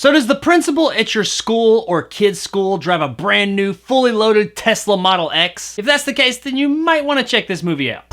So does the principal at your school or kid's school drive a brand new, fully loaded Tesla Model X? If that's the case, then you might want to check this movie out.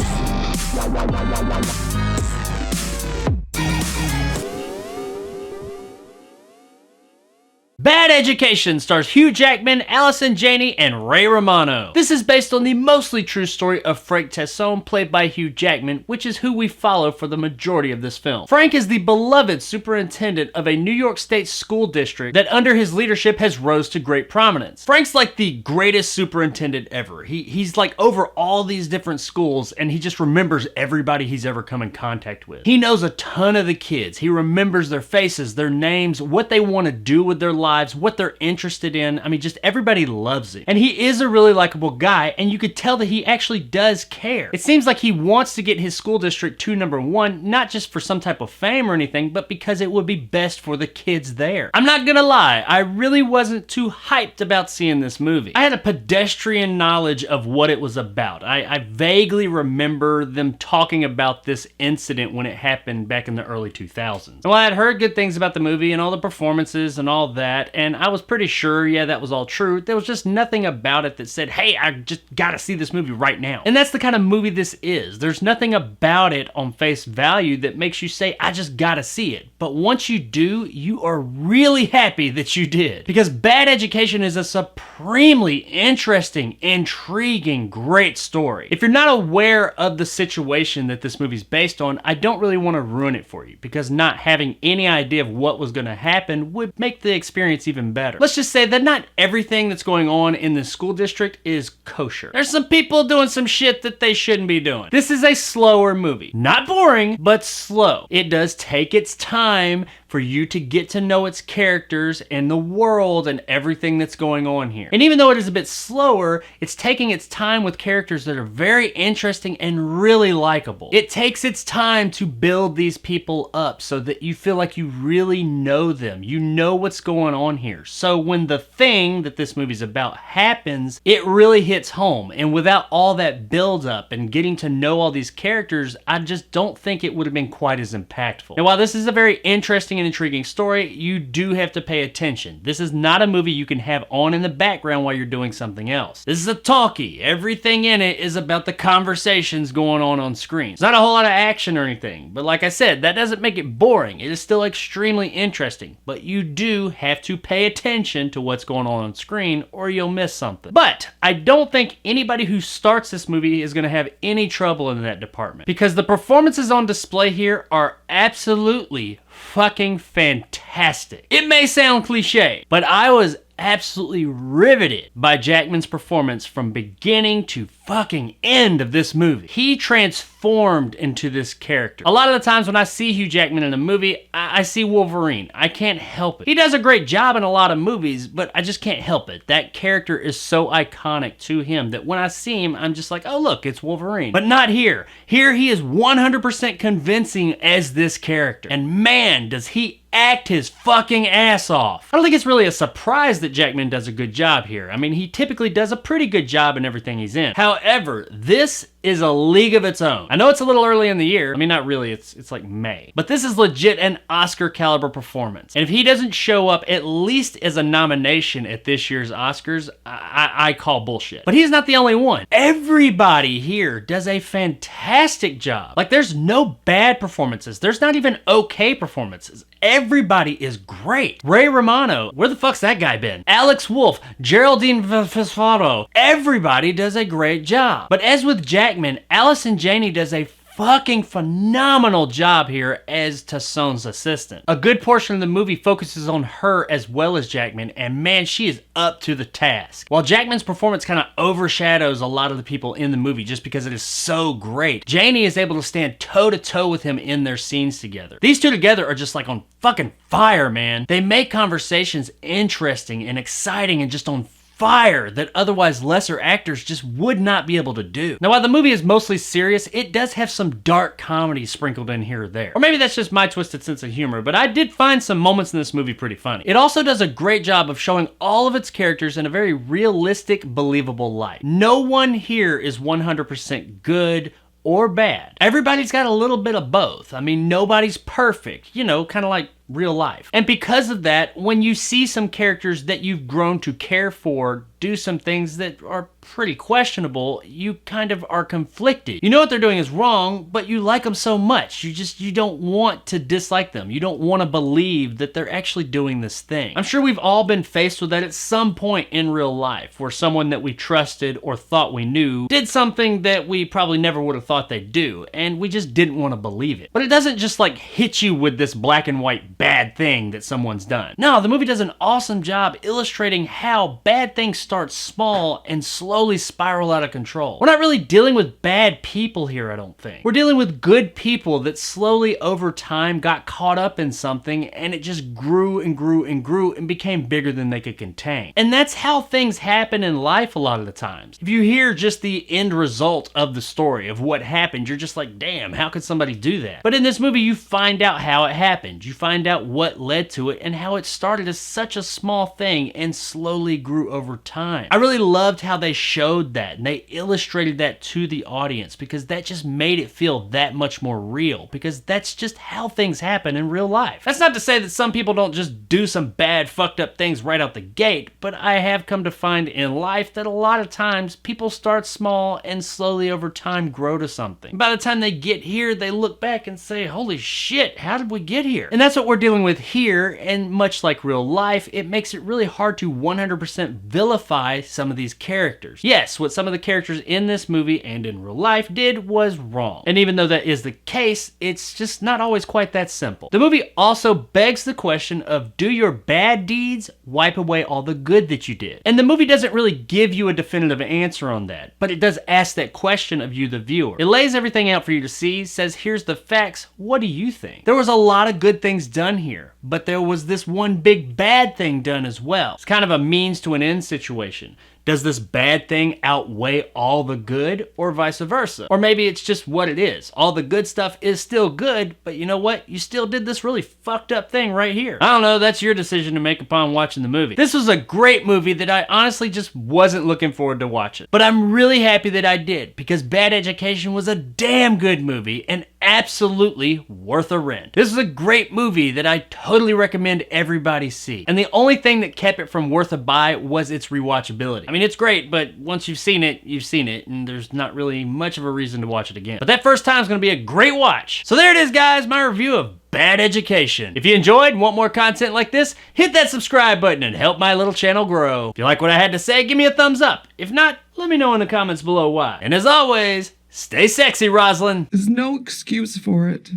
Bad Education stars Hugh Jackman, Allison Janney, and Ray Romano. This is based on the mostly true story of Frank Tassone, played by Hugh Jackman, which is who we follow for the majority of this film. Frank is the beloved superintendent of a New York State school district that under his leadership has rose to great prominence. Frank's like the greatest superintendent ever. He's like over all these different schools, and he just remembers everybody he's ever come in contact with. He knows a ton of the kids. He remembers their faces, their names, what they want to do with their lives, what they're interested in. I mean, just everybody loves it. And he is a really likable guy, and you could tell that he actually does care. It seems like he wants to get his school district to #1, not just for some type of fame or anything, but because it would be best for the kids there. I'm not gonna lie, I really wasn't too hyped about seeing this movie. I had a pedestrian knowledge of what it was about. I vaguely remember them talking about this incident when it happened back in the early 2000s. Well, I had heard good things about the movie and all the performances and all that, and I was pretty sure, yeah, that was all true. There was just nothing about it that said, hey, I just gotta see this movie right now. And that's the kind of movie this is. There's nothing about it on face value that makes you say, I just gotta see it. But once you do, you are really happy that you did. Because Bad Education is a supremely interesting, intriguing, great story. If you're not aware of the situation that this movie's based on, I don't really want to ruin it for you, because not having any idea of what was going to happen would make the experience even better. Let's just say that not everything that's going on in the school district is kosher. There's some people doing some shit that they shouldn't be doing. This is a slower movie. Not boring, but slow. It does take its time for you to get to know its characters and the world and everything that's going on here. And even though it is a bit slower, it's taking its time with characters that are very interesting and really likable. It takes its time to build these people up so that you feel like you really know them. You know what's going on here. So when the thing that this movie's about happens, it really hits home. And without all that build up and getting to know all these characters, I just don't think it would have been quite as impactful. Now, while this is a very interesting and intriguing story, you do have to pay attention. This is not a movie you can have on in the background while you're doing something else. This is a talkie. Everything in it is about the conversations going on screen. It's not a whole lot of action or anything, but like I said, that doesn't make it boring. It is still extremely interesting, but you do have to pay attention to what's going on screen or you'll miss something. But I don't think anybody who starts this movie is going to have any trouble in that department, because the performances on display here are absolutely fucking fantastic. It may sound cliche, but I was absolutely riveted by Jackman's performance from beginning to fucking end of this movie. He transformed into this character. A lot of the times when I see Hugh Jackman in a movie, I see Wolverine. I can't help it. He does a great job in a lot of movies, but I just can't help it. That character is so iconic to him that when I see him, I'm just like, oh look, it's Wolverine. But not here. Here he is 100% convincing as this character. And man, does he act his fucking ass off. I don't think it's really a surprise that Jackman does a good job here. I mean, he typically does a pretty good job in everything he's in. However, this is a league of its own. I know it's a little early in the year. I mean, not really, it's like May. But this is legit an Oscar caliber performance. And if he doesn't show up at least as a nomination at this year's Oscars, I call bullshit. But he's not the only one. Everybody here does a fantastic job. Like, there's no bad performances. There's not even okay performances. Everybody is great. Ray Romano, where the fuck's that guy been? Alex Wolff, Geraldine Fasfaro, everybody does a great job. But as with Jackman, Allison Janney does a fucking phenomenal job here as Tassone's assistant. A good portion of the movie focuses on her as well as Jackman, and man, she is up to the task. While Jackman's performance kind of overshadows a lot of the people in the movie just because it is so great, Janney is able to stand toe-to-toe with him in their scenes together. These two together are just like on fucking fire, man. They make conversations interesting and exciting and just on fire that otherwise lesser actors just would not be able to do. Now, while the movie is mostly serious, it does have some dark comedy sprinkled in here or there. Or maybe that's just my twisted sense of humor, but I did find some moments in this movie pretty funny. It also does a great job of showing all of its characters in a very realistic, believable light. No one here is 100% good or bad. Everybody's got a little bit of both. I mean, nobody's perfect. You know, kind of like real life. And because of that, when you see some characters that you've grown to care for do some things that are pretty questionable, you kind of are conflicted. You know what they're doing is wrong, but you like them so much. You don't want to dislike them. You don't want to believe that they're actually doing this thing. I'm sure we've all been faced with that at some point in real life, where someone that we trusted or thought we knew did something that we probably never would have thought they'd do, and we just didn't want to believe it. But it doesn't just like hit you with this black and white bad thing that someone's done. No, the movie does an awesome job illustrating how bad things start small and slowly spiral out of control. We're not really dealing with bad people here, I don't think. We're dealing with good people that slowly over time got caught up in something, and it just grew and grew and grew and became bigger than they could contain. And that's how things happen in life a lot of the times. If you hear just the end result of the story of what happened, you're just like, damn, how could somebody do that? But in this movie, you find out how it happened. You find out what led to it and how it started as such a small thing and slowly grew over time. I really loved how they showed that and they illustrated that to the audience, because that just made it feel that much more real, because that's just how things happen in real life. That's not to say that some people don't just do some bad fucked up things right out the gate, but I have come to find in life that a lot of times people start small and slowly over time grow to something. By the time they get here, they look back and say, holy shit, how did we get here? And that's what we're dealing with here, and much like real life, it makes it really hard to 100% vilify some of these characters. Yes, what some of the characters in this movie and in real life did was wrong. And even though that is the case, it's just not always quite that simple. The movie also begs the question of, do your bad deeds wipe away all the good that you did? And the movie doesn't really give you a definitive answer on that, but it does ask that question of you, the viewer. It lays everything out for you to see, says, here's the facts, what do you think? There was a lot of good things done here, but there was this one big bad thing done as well. It's kind of a means to an end situation. Does this bad thing outweigh all the good, or vice versa? Or maybe it's just what it is. All the good stuff is still good, but you know what? You still did this really fucked up thing right here. I don't know, that's your decision to make upon watching the movie. This was a great movie that I honestly just wasn't looking forward to watching. But I'm really happy that I did, because Bad Education was a damn good movie and absolutely worth a rent. This is a great movie that I totally recommend everybody see. And the only thing that kept it from worth a buy was its rewatchability. I mean, it's great, but once you've seen it, and there's not really much of a reason to watch it again. But that first time is gonna be a great watch. So there it is, guys, my review of Bad Education. If you enjoyed and want more content like this, hit that subscribe button and help my little channel grow. If you like what I had to say, give me a thumbs up. If not, let me know in the comments below why. And as always, stay sexy, Rosalind. There's no excuse for it.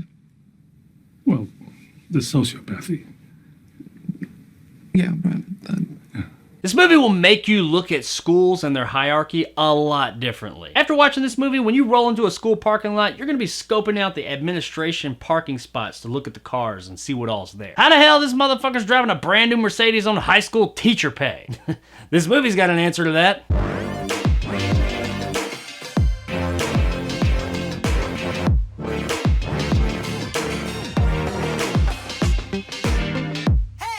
Well, the sociopathy. Yeah, but This movie will make you look at schools and their hierarchy a lot differently. After watching this movie, when you roll into a school parking lot, you're gonna be scoping out the administration parking spots to look at the cars and see what all's there. How the hell this motherfucker's driving a brand new Mercedes on high school teacher pay? This movie's got an answer to that.